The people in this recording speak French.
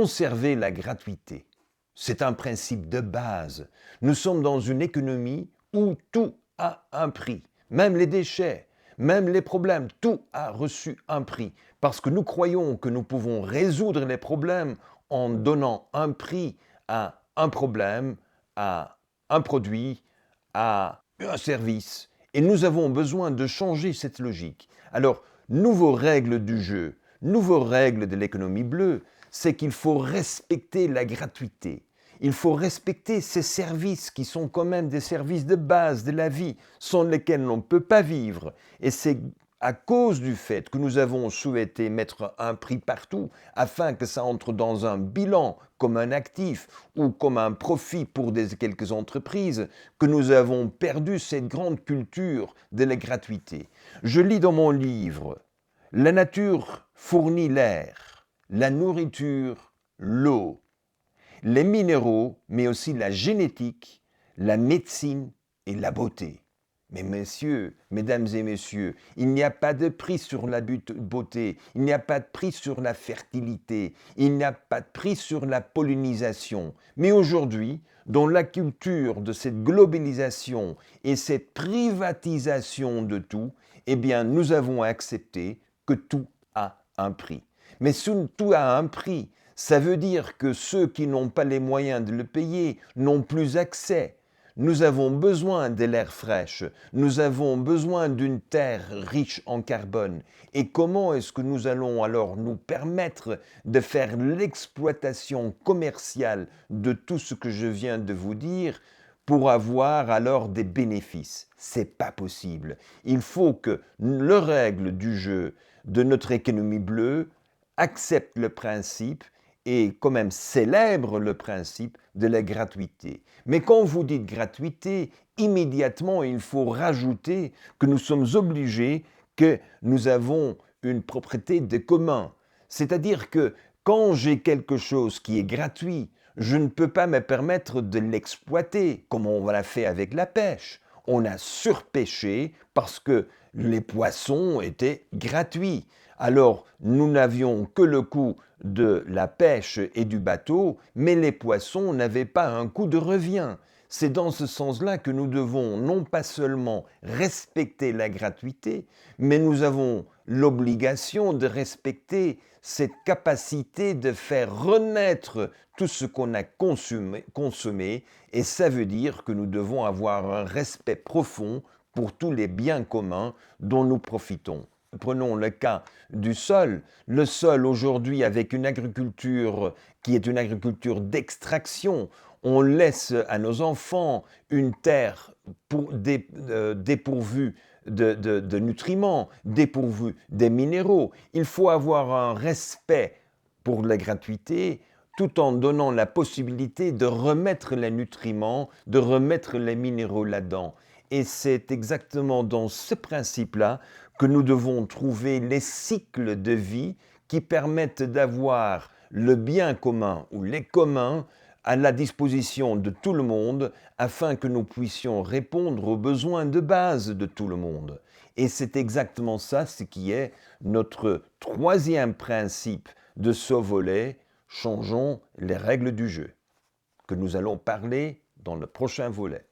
conserver la gratuité. C'est un principe de base. Nous sommes dans une économie où tout a un prix, même les déchets, même les problèmes, tout a reçu un prix. Parce que nous croyons que nous pouvons résoudre les problèmes en donnant un prix à un problème, à un produit, à un service. Et nous avons besoin de changer cette logique. Alors, nouvelles règles du jeu, nouvelles règles de l'économie bleue, c'est qu'il faut respecter la gratuité. Il faut respecter ces services qui sont quand même des services de base de la vie, sans lesquels on ne peut pas vivre. Et c'est à cause du fait que nous avons souhaité mettre un prix partout, afin que ça entre dans un bilan comme un actif ou comme un profit pour quelques entreprises, que nous avons perdu cette grande culture de la gratuité. Je lis dans mon livre, la nature fournit l'air, la nourriture, l'eau, les minéraux, mais aussi la génétique, la médecine et la beauté. Mais messieurs, mesdames et messieurs, il n'y a pas de prix sur la beauté, il n'y a pas de prix sur la fertilité, il n'y a pas de prix sur la pollinisation. Mais aujourd'hui, dans la culture de cette globalisation et cette privatisation de tout, eh bien, nous avons accepté que tout a un prix. Mais si tout a un prix, ça veut dire que ceux qui n'ont pas les moyens de le payer n'ont plus accès. Nous avons besoin de l'air fraîche, nous avons besoin d'une terre riche en carbone. Et comment est-ce que nous allons alors nous permettre de faire l'exploitation commerciale de tout ce que je viens de vous dire pour avoir alors des bénéfices? C'est pas possible. Il faut que les règles du jeu de notre économie bleue acceptent le principe et quand même célèbre le principe de la gratuité. Mais quand vous dites gratuité, immédiatement il faut rajouter que nous sommes obligés, que nous avons une propriété de commun. C'est-à-dire que quand j'ai quelque chose qui est gratuit, je ne peux pas me permettre de l'exploiter, comme on l'a fait avec la pêche. On a surpêché parce que les poissons étaient gratuits. Alors, nous n'avions que le coût de la pêche et du bateau, mais les poissons n'avaient pas un coût de revient. C'est dans ce sens-là que nous devons non pas seulement respecter la gratuité, mais nous avons l'obligation de respecter cette capacité de faire renaître tout ce qu'on a consommé, et ça veut dire que nous devons avoir un respect profond pour tous les biens communs dont nous profitons. Prenons le cas du sol. Le sol aujourd'hui, avec une agriculture qui est une agriculture d'extraction, on laisse à nos enfants une terre dépourvue de nutriments, dépourvue des minéraux. Il faut avoir un respect pour la gratuité, tout en donnant la possibilité de remettre les nutriments, de remettre les minéraux là-dedans. Et c'est exactement dans ce principe-là que nous devons trouver les cycles de vie qui permettent d'avoir le bien commun ou les communs à la disposition de tout le monde afin que nous puissions répondre aux besoins de base de tout le monde. Et c'est exactement ça ce qui est notre troisième principe de ce volet, changeons les règles du jeu, que nous allons parler dans le prochain volet.